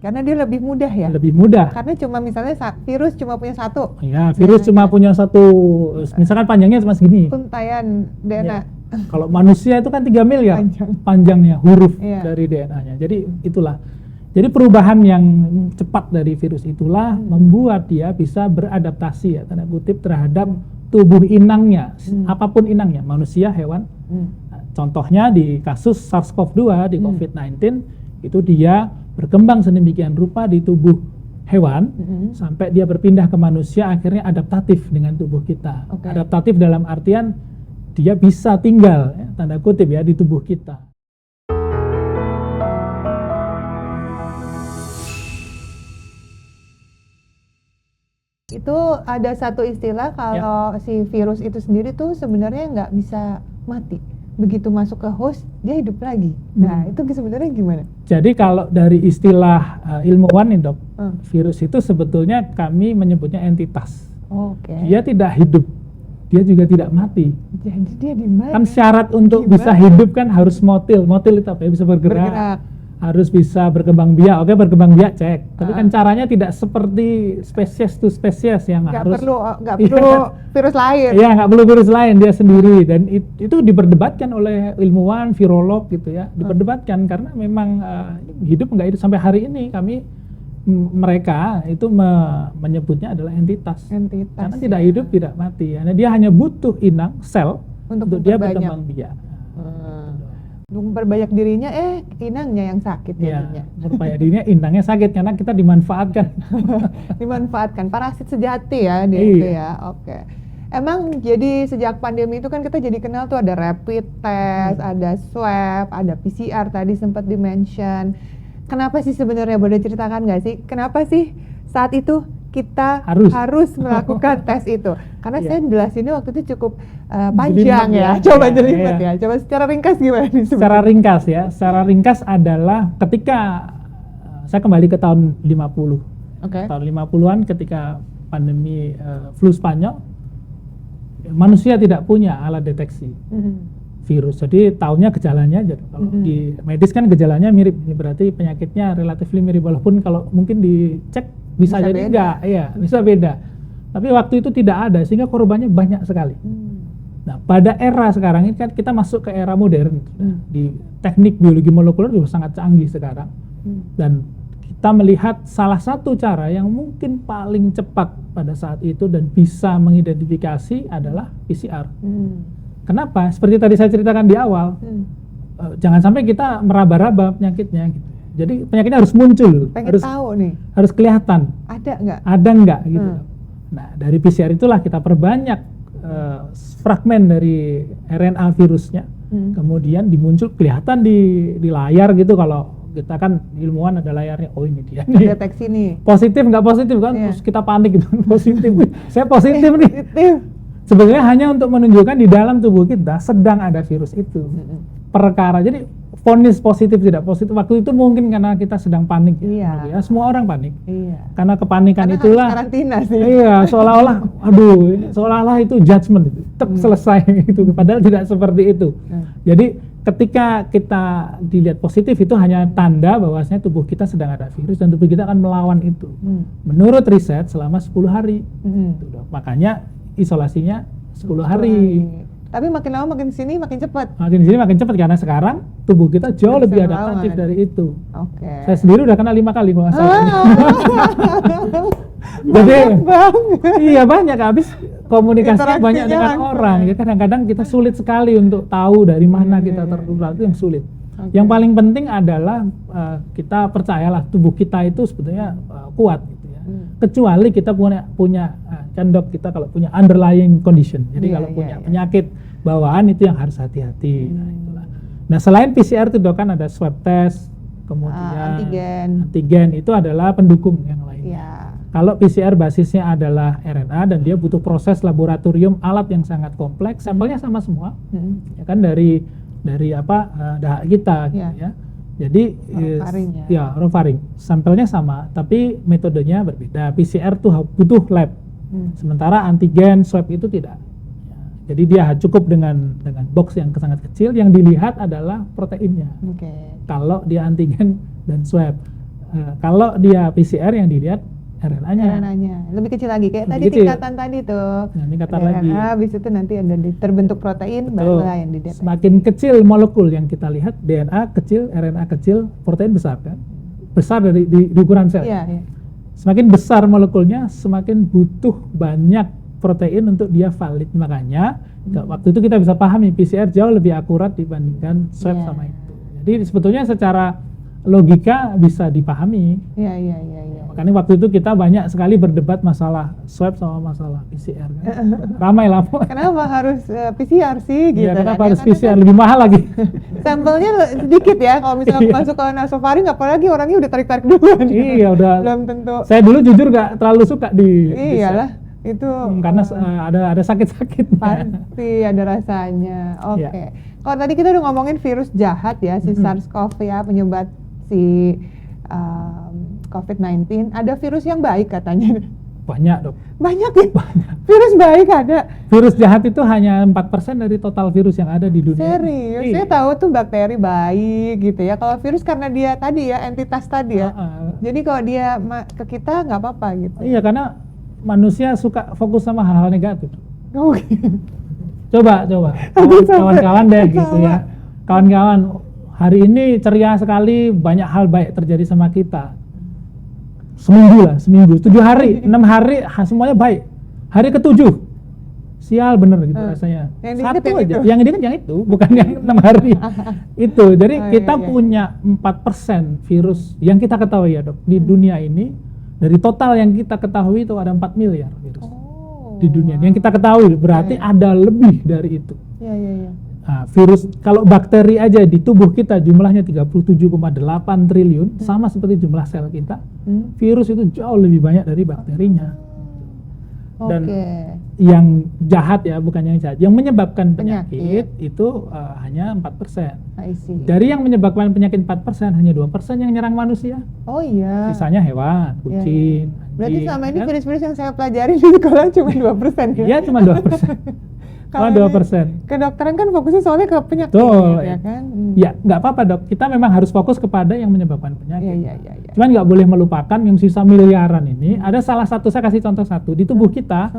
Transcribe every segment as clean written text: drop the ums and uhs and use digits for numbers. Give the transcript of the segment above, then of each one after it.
Karena dia lebih mudah ya? Lebih mudah. Karena cuma misalnya virus cuma punya satu. Ya, virus cuma punya satu, misalkan panjangnya cuma segini. Untayan DNA. Ya. Kalau manusia itu kan 3 miliar panjangnya huruf dari DNA-nya. Jadi itulah. Jadi perubahan yang cepat dari virus itulah membuat dia bisa beradaptasi ya, tanda kutip, terhadap tubuh inangnya, apapun inangnya, manusia, hewan. Nah, contohnya di kasus SARS-CoV-2 di COVID-19 itu dia berkembang sedemikian rupa di tubuh hewan sampai dia berpindah ke manusia, akhirnya adaptatif dengan tubuh kita. Adaptatif dalam artian dia bisa tinggal ya, tanda kutip ya, di tubuh kita. Itu ada satu istilah kalau si virus itu sendiri tuh sebenarnya nggak bisa mati. Begitu masuk ke host, dia hidup lagi. Nah, itu sebenarnya gimana? Jadi kalau dari istilah ilmuwan nih dok, virus itu sebetulnya kami menyebutnya entitas. Dia tidak hidup, dia juga tidak mati. Jadi dia di mana? Kan syarat untuk bisa hidup kan harus motil. Motil itu apa ya? Bisa bergerak. Harus bisa berkembang biak. Oke, berkembang biak cek. Tapi kan caranya tidak seperti spesies to spesies yang nggak perlu virus lain. Iya, nggak perlu virus lain, dia sendiri. Dan itu diperdebatkan oleh ilmuwan, virolog gitu ya. Diperdebatkan karena memang hidup nggak hidup sampai hari ini mereka itu menyebutnya adalah entitas. Karena tidak hidup, tidak mati. Karena dia hanya butuh inang, sel untuk dia berkembang biak. Memperbanyak dirinya, inangnya yang sakit jadinya. Memperbanyak dirinya, inangnya sakit karena kita dimanfaatkan. Dimanfaatkan, parasit sejati ya dia itu ya. Emang jadi sejak pandemi itu kan kita jadi kenal tuh ada rapid test, ada swab, ada PCR tadi sempat di-mention. Kenapa sih sebenarnya, boleh ceritakan nggak sih? Kenapa sih saat itu kita harus melakukan tes itu? Karena saya jelasinnya waktu itu cukup panjang ya. Coba jelimet ya. Coba secara ringkas gimana nih? Secara ringkas adalah ketika saya kembali ke tahun 50. Tahun 50-an ketika pandemi flu Spanyol, manusia tidak punya alat deteksi virus. Jadi tahunya gejalanya aja. Kalau di medis kan gejalanya mirip, berarti penyakitnya relatif mirip, walaupun kalau mungkin dicek bisa jadi enggak, bisa beda. Tapi waktu itu tidak ada, sehingga korbannya banyak sekali. Nah, pada era sekarang ini kan kita masuk ke era modern. Di teknik biologi molekuler juga sangat canggih sekarang. Dan kita melihat salah satu cara yang mungkin paling cepat pada saat itu dan bisa mengidentifikasi adalah PCR. Kenapa? Seperti tadi saya ceritakan di awal, jangan sampai kita meraba-raba penyakitnya gitu. Jadi penyakitnya harus muncul, harus kelihatan. Ada nggak gitu. Nah, dari PCR itulah kita perbanyak fragmen dari RNA virusnya, kemudian dimuncul kelihatan di layar gitu. Kalau kita kan ilmuwan ada layarnya, oh ini dia nih. Deteksi nih. Positif nggak positif kan? Terus kita panik gitu, positif. Saya positif nih. Sebenarnya hanya untuk menunjukkan di dalam tubuh kita sedang ada virus itu. Perkara, jadi vonis positif tidak positif waktu itu mungkin karena kita sedang panik ya. Semua orang panik. Karena kepanikan itulah. Karantina sih. Seolah-olah itu judgement itu. Selesai itu. Padahal tidak seperti itu. Jadi ketika kita dilihat positif itu hanya tanda bahwasanya tubuh kita sedang ada virus dan tubuh kita akan melawan itu. Menurut riset selama 10 hari. Makanya isolasinya 10 hari. Tapi makin lama makin sini makin cepat. Makin sini makin cepat karena sekarang tubuh kita jauh lebih adaptatif dari itu. Saya sendiri udah kena 5 kali kalau nggak salah. Jadi iya banyak, habis komunikasinya banyak dengan orang. Ya kadang-kadang kita sulit sekali untuk tahu dari mana kita tertular, itu yang sulit. Yang paling penting adalah kita percayalah tubuh kita itu sebetulnya kuat. Kecuali kita punya kan dok, kita kalau punya underlying condition, jadi kalau punya penyakit bawaan itu yang harus hati-hati. Nah selain PCR itu dok kan ada swab test, kemudian antigen itu adalah pendukung yang lain. Kalau PCR basisnya adalah RNA dan dia butuh proses laboratorium, alat yang sangat kompleks, sampelnya sama semua, ya kan dari dahak kita, gitu ya. Jadi orofaring, sampelnya sama, tapi metodenya berbeda. PCR tuh butuh lab, sementara antigen swab itu tidak. Jadi dia cukup dengan box yang sangat kecil, yang dilihat adalah proteinnya. Kalau dia antigen dan swab, Kalau dia PCR yang dilihat RNA-nya. RNA-nya lebih kecil lagi kayak Lebih tadi kecil. tingkatan tadi tuh. Nah, tingkatan Ada lagi. RNA, habis itu nanti ada terbentuk protein barulah yang dideteksi. Semakin kecil molekul yang kita lihat, DNA kecil, RNA kecil, protein besar kan? Besar dari di ukuran sel. Iya, iya. Semakin besar molekulnya, semakin butuh banyak protein untuk dia valid. Makanya waktu itu kita bisa pahami PCR jauh lebih akurat dibandingkan swab sama itu. Jadi sebetulnya secara logika bisa dipahami. Iya. Makanya waktu itu kita banyak sekali berdebat masalah swab sama masalah PCR kan. Ramai lah. Kenapa harus PCR sih gitu? Ya, kenapa kan? harus PCR lebih mahal lagi? Sampelnya sedikit ya, kalau misalnya masuk ke nasofaring apalagi orangnya udah tarik-tarik duluan. Iya, udah. Belum tentu. Saya dulu jujur gak terlalu suka di Iyalah, itu karena ada sakit-sakitnya. pasti ada rasanya. Oke. Kalau tadi kita udah ngomongin virus jahat ya, si SARS-CoV ya, penyebab si COVID-19. Ada virus yang baik katanya. Banyak dok. Banyak ya? Virus baik ada? Virus jahat itu hanya 4% dari total virus yang ada di dunia. Serius? Saya tahu tuh bakteri baik gitu ya. Kalau virus karena dia tadi ya, entitas tadi ya. Jadi kalau dia ke kita nggak apa-apa gitu. Iya, karena manusia suka fokus sama hal-hal negatif. Oh, gitu. Coba kawan-kawan deh gitu ya. Kawan-kawan, hari ini ceria sekali, banyak hal baik terjadi sama kita. Seminggu, 7 hari, 6 hari, semuanya baik. Hari ke-7, sial bener gitu rasanya. Satu aja, yang ini kan yang itu, bukan yang 6 hari. Itu, jadi kita punya 4% virus yang kita ketahui ya dok, di dunia ini. Dari total yang kita ketahui itu ada 4 miliar virus di dunia. Yang kita ketahui berarti ada lebih dari itu. Nah, virus, kalau bakteri aja di tubuh kita jumlahnya 37,8 triliun, sama seperti jumlah sel kita. Virus itu jauh lebih banyak dari bakterinya. Dan yang jahat ya, bukan yang jahat, yang menyebabkan penyakit itu hanya 4%. Dari yang menyebabkan penyakit 4%, hanya 2% yang nyerang manusia. Oh iya. Sisanya hewan, kucing, berarti selama ini virus-virus yang saya pelajari di sekolah cuma 2% ya? Iya, cuma 2%. Kalau 2%. Kedokteran kan fokusnya soalnya ke penyakit. Betul, ya kan? Ya, nggak apa-apa dok. Kita memang harus fokus kepada yang menyebabkan penyakit. Iya. Cuman nggak boleh melupakan yang sisa miliaran ini. Ada salah satu, saya kasih contoh satu. Di tubuh kita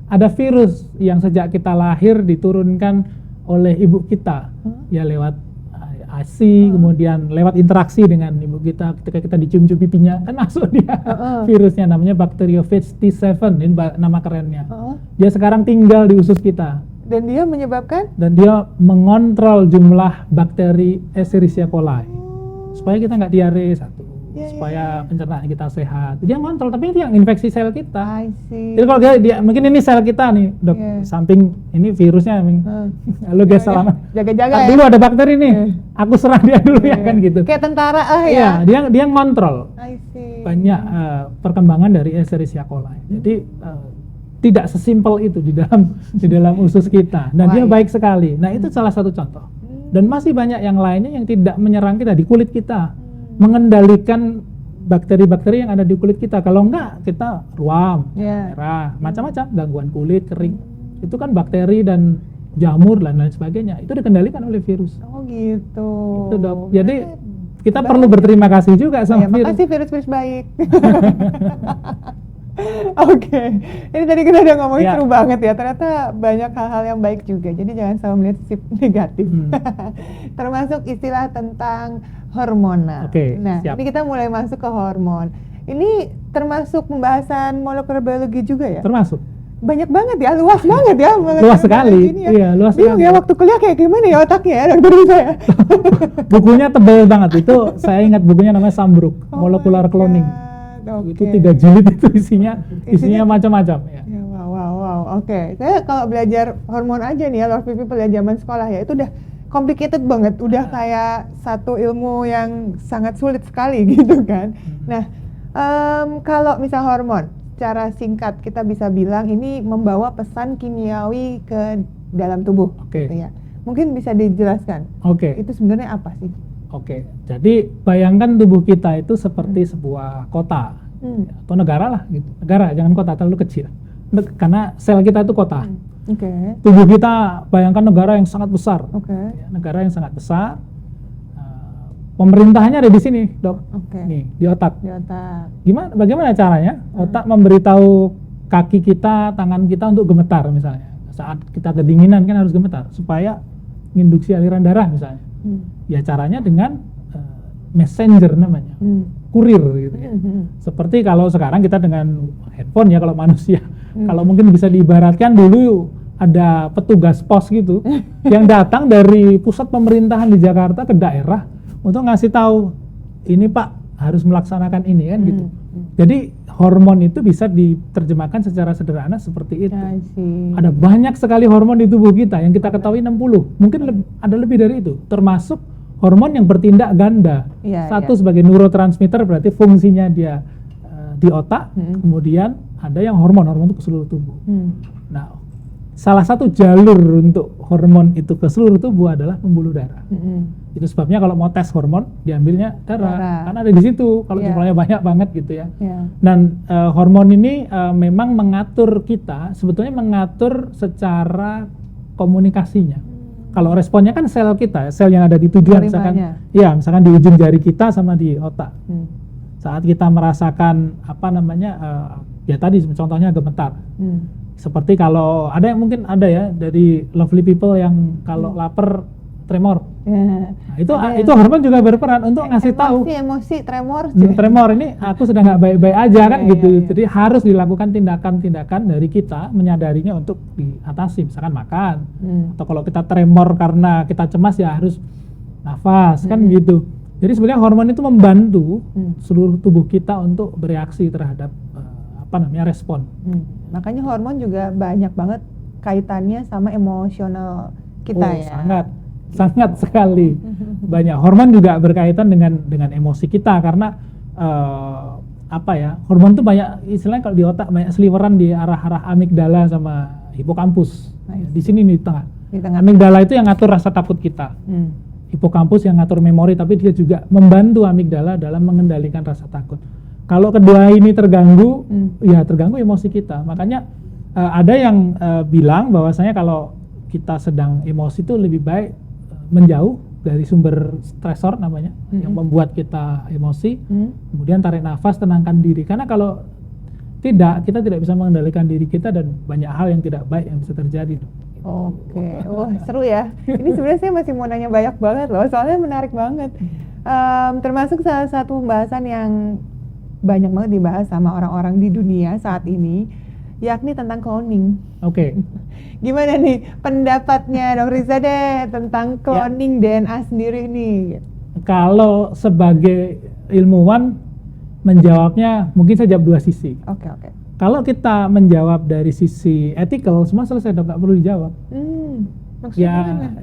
ada virus yang sejak kita lahir diturunkan oleh ibu kita. Ya lewat ASI, kemudian lewat interaksi dengan ibu kita ketika kita dicium-cium pipinya, kan masuk dia virusnya, namanya Bacteriophage T7, ini nama kerennya. Dia sekarang tinggal di usus kita. Dan dia menyebabkan? Dan dia mengontrol jumlah bakteri Escherichia coli supaya kita nggak diare supaya pencernaan kita sehat. Dia ngontrol, tapi itu yang infeksi sel kita. Jadi kalau dia mungkin ini sel kita nih dok, samping ini virusnya, lalu dia selama jaga-jaga dulu ada bakteri nih, aku serang dia dulu ya kan gitu. Kayak tentara ya. Dia ngontrol banyak perkembangan dari Escherichia coli. Jadi tidak sesimpel itu di dalam usus kita. Dan dia baik sekali. Nah, itu salah satu contoh. Dan masih banyak yang lainnya yang tidak menyerang kita di kulit kita. Mengendalikan bakteri-bakteri yang ada di kulit kita. Kalau enggak, kita ruam, merah, macam-macam, gangguan kulit, kering. Itu kan bakteri dan jamur dan lain sebagainya. Itu dikendalikan oleh virus. Oh gitu. Itu dok. Jadi kita perlu berterima kasih juga sama virus. Makasih virus-virus baik. Oke, ini tadi kita udah ngomongin seru banget ya. Ternyata banyak hal-hal yang baik juga. Jadi jangan selalu melihat sisi negatif. Termasuk istilah tentang hormonal. Nah, ini kita mulai masuk ke hormon. Ini termasuk pembahasan molekuler biologi juga ya? Termasuk. Banyak banget ya, luas banget ya. Luas sekali. Ya. Iya, luas sekali. Ya waktu kuliah kayak gimana ya otaknya ya dokter saya. Bukunya tebal banget. Itu saya ingat bukunya namanya Sambruk, Molecular Cloning. Itu 3 jilid itu isinya macam-macam ya. Wow. Oke. Saya kalau belajar hormon aja nih ya, Lord people ya zaman sekolah ya, itu udah complicated banget, udah kayak satu ilmu yang sangat sulit sekali gitu kan. Nah, kalau misal hormon, secara singkat kita bisa bilang ini membawa pesan kimiawi ke dalam tubuh gitu ya. Mungkin bisa dijelaskan. Itu sebenarnya apa sih? Jadi bayangkan tubuh kita itu seperti sebuah kota atau negara lah gitu. Negara, jangan kota terlalu kecil. Karena sel kita itu kota. Tubuh kita bayangkan negara yang sangat besar. Negara yang sangat besar. Pemerintahnya ada di sini, Dok. Nih, di otak. Di otak. Bagaimana caranya otak memberitahu kaki kita, tangan kita untuk gemetar misalnya. Saat kita kedinginan kan harus gemetar supaya induksi aliran darah misalnya. Ya caranya dengan messenger namanya. Kurir gitu ya. Seperti kalau sekarang kita dengan handphone ya kalau manusia. Kalau mungkin bisa diibaratkan dulu ada petugas pos gitu yang datang dari pusat pemerintahan di Jakarta ke daerah untuk ngasih tahu ini Pak harus melaksanakan ini kan gitu. Jadi hormon itu bisa diterjemahkan secara sederhana seperti itu. Ada banyak sekali hormon di tubuh kita yang kita ketahui 60. Mungkin ada lebih dari itu. Termasuk hormon yang bertindak ganda. Satu sebagai neurotransmitter berarti fungsinya dia di otak. Kemudian ada yang hormon itu ke seluruh tubuh. Nah, salah satu jalur untuk hormon itu ke seluruh tubuh adalah pembuluh darah. Itu sebabnya kalau mau tes hormon diambilnya darah. Karena ada di situ kalau jumlahnya banyak banget gitu ya. Dan hormon ini memang mengatur kita, sebetulnya mengatur secara komunikasinya. Kalau responnya kan sel kita, sel yang ada di tujuan misalkan di ujung jari kita sama di otak. Saat kita merasakan ya tadi contohnya gemetar. Seperti kalau ada yang mungkin ada ya dari lovely people yang kalau lapar tremor. Nah, itu hormon juga berperan untuk ngasih tahu. Emosi, tremor. Tremor ini aku sedang nggak baik-baik aja kan gitu. Jadi harus dilakukan tindakan-tindakan dari kita menyadarinya untuk diatasi. Misalkan makan. Atau kalau kita tremor karena kita cemas ya harus nafas kan gitu. Jadi sebenarnya hormon itu membantu seluruh tubuh kita untuk bereaksi terhadap respon. Makanya hormon juga banyak banget kaitannya sama emosional kita sangat sekali banyak. Hormon juga berkaitan dengan emosi kita karena hormon itu banyak istilahnya kalau di otak banyak seliweran di arah-arah amigdala sama hipokampus. Di sini nih di tengah. Amigdala itu yang ngatur rasa takut kita. Hipokampus yang ngatur memori, tapi dia juga membantu amigdala dalam mengendalikan rasa takut. Kalau kedua ini terganggu, ya terganggu emosi kita. Makanya ada yang bilang bahwasanya kalau kita sedang emosi itu lebih baik menjauh dari sumber stresor namanya, yang membuat kita emosi. Kemudian tarik nafas, tenangkan diri. Karena kalau tidak, kita tidak bisa mengendalikan diri kita dan banyak hal yang tidak baik yang bisa terjadi. Oke, wah seru ya. Ini sebenarnya saya masih mau nanya banyak banget loh, soalnya menarik banget. Termasuk salah satu pembahasan yang banyak banget dibahas sama orang-orang di dunia saat ini, yakni tentang cloning. Gimana nih pendapatnya Dr. Riza deh tentang cloning DNA sendiri nih? Kalau sebagai ilmuwan menjawabnya mungkin saya jawab dua sisi. Kalau kita menjawab dari sisi ethical, semua selesai, nggak perlu dijawab.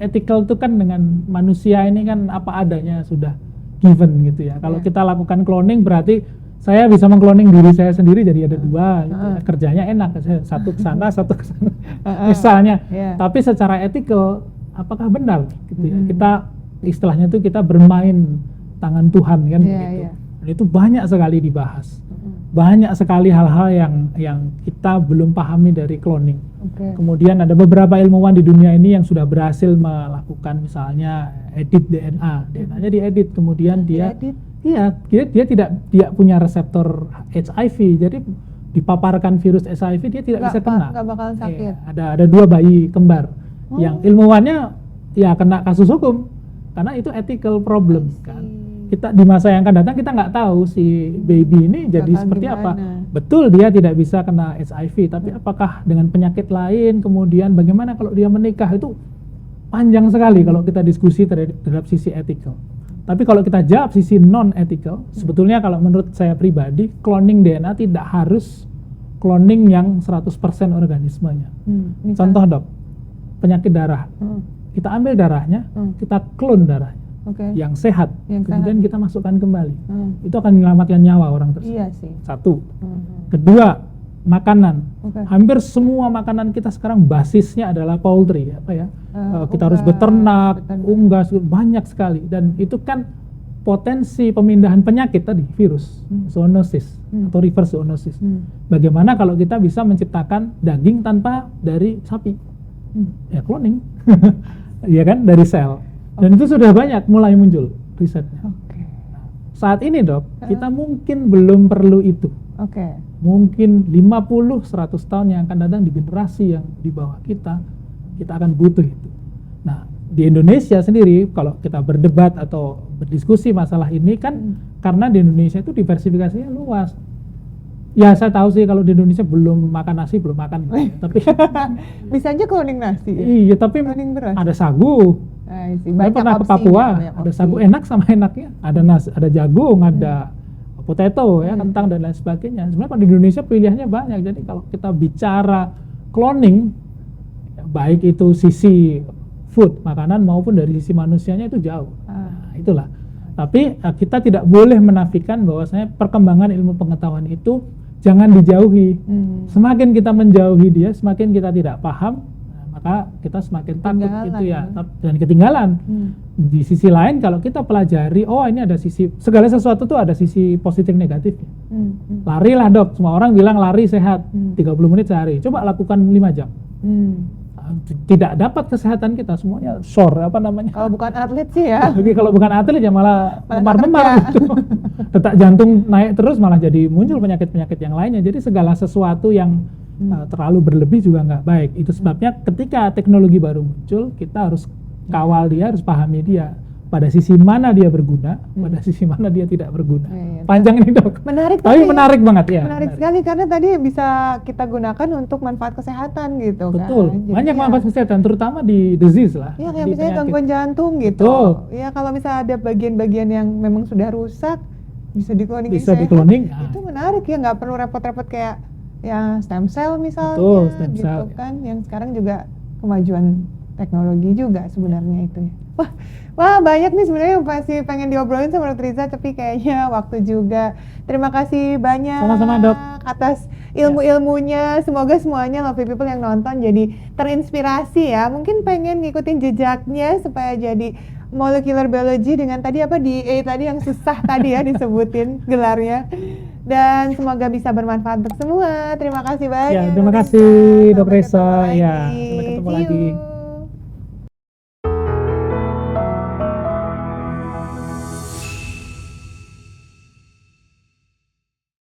Ethical itu kan dengan manusia ini kan apa adanya sudah given gitu ya. Kalau kita lakukan cloning berarti saya bisa mengkloning diri saya sendiri jadi ada dua, gitu ya. Kerjanya enak, satu ke sana, satu ke sana, misalnya. Tapi secara etikal, apakah benar? Gitu ya. Kita istilahnya itu kita bermain tangan Tuhan kan, gitu. Dan itu banyak sekali dibahas, banyak sekali hal-hal yang kita belum pahami dari cloning. Kemudian ada beberapa ilmuwan di dunia ini yang sudah berhasil melakukan misalnya edit DNA-nya diedit, kemudian dia tidak punya reseptor HIV, jadi dipaparkan virus HIV dia tidak bisa kena. Nggak bakalan sakit. Ada dua bayi kembar yang ilmuwannya kena kasus hukum karena itu ethical problem kan. Kita di masa yang akan datang kita nggak tahu si baby ini jadi seperti apa. Betul dia tidak bisa kena HIV, tapi apakah dengan penyakit lain, kemudian bagaimana kalau dia menikah, itu panjang sekali kalau kita diskusi terhadap sisi ethical. Tapi kalau kita jawab sisi non-ethical, sebetulnya kalau menurut saya pribadi, cloning DNA tidak harus cloning yang 100% organismenya. Contoh Dok, penyakit darah. Kita ambil darahnya, kita clone darahnya. Yang sehat, kemudian kita masukkan kembali. Itu akan menyelamatkan nyawa orang tersebut. Iya sih. Satu. Kedua, makanan. Hampir semua makanan kita sekarang basisnya adalah poultry, kita harus beternak, unggas, banyak sekali. Dan itu kan potensi pemindahan penyakit tadi, virus, zoonosis atau reverse zoonosis. Bagaimana kalau kita bisa menciptakan daging tanpa dari sapi? Ya cloning, ya kan, dari sel. Dan itu sudah banyak mulai muncul risetnya. saat ini dok, kita mungkin belum perlu itu. Mungkin 50-100 tahun yang akan datang di generasi yang di bawah kita akan butuh itu. Nah, di Indonesia sendiri kalau kita berdebat atau berdiskusi masalah ini kan karena di Indonesia itu diversifikasinya luas. Ya saya tahu sih kalau di Indonesia belum makan nasi, belum makan tapi bisa aja cloning nasi. Iya, tapi ada sagu. Saya pernah ke Papua, ada sagu enak sama enaknya. Ada nasi, ada jagung, ada potato ya, kentang dan lain sebagainya. Sebenarnya kalau di Indonesia pilihannya banyak. Jadi kalau kita bicara cloning, baik itu sisi food, makanan maupun dari sisi manusianya itu jauh. Nah, itulah. Tapi kita tidak boleh menafikan bahwasanya perkembangan ilmu pengetahuan itu jangan dijauhi. Semakin kita menjauhi dia, semakin kita tidak paham, maka kita semakin takut gitu ya, dan ketinggalan. Di sisi lain kalau kita pelajari, oh ini ada sisi, segala sesuatu tuh ada sisi positif negatifnya. Larilah dok, semua orang bilang lari sehat, 30 menit sehari, coba lakukan 5 jam. Tidak dapat kesehatan kita, semuanya sore apa namanya. Kalau bukan atlet sih ya. Jadi kalau bukan atlet ya malah memar-memar gitu. Detak jantung naik terus, malah jadi muncul penyakit-penyakit yang lainnya. Jadi segala sesuatu yang terlalu berlebih juga nggak baik. Itu sebabnya ketika teknologi baru muncul, kita harus kawal dia, harus pahami dia. Pada sisi mana dia berguna, pada sisi mana dia tidak berguna. Panjang ini dok. Menarik. Tapi menarik banget ya. Menarik sekali karena tadi bisa kita gunakan untuk manfaat kesehatan gitu. Betul. Kan? Banyak manfaat kesehatan, terutama di disease lah. Iya, kayak misalnya gangguan jantung gitu. Iya, kalau misalnya ada bagian-bagian yang memang sudah rusak, bisa dikloning. Bisa dikloning. Itu menarik ya, nggak perlu repot-repot kayak ya stem cell misalnya. Betul, stem gitu cell. Kan, yang sekarang juga kemajuan teknologi juga sebenarnya itu ya. Wah banyak nih sebenarnya yang pasti pengen diobrolin sama Dr. Riza, tapi kayaknya waktu juga. Terima kasih banyak. Sama-sama dok. Atas ilmu-ilmunya. Semoga semuanya Lovely People yang nonton jadi terinspirasi ya. Mungkin pengen ngikutin jejaknya supaya jadi molecular biology dengan tadi apa DA tadi yang susah tadi ya disebutin gelarnya. Dan semoga bisa bermanfaat untuk semua. Terima kasih banyak. Ya, terima kasih Dok Reza. Ya, sampai ketemu lagi.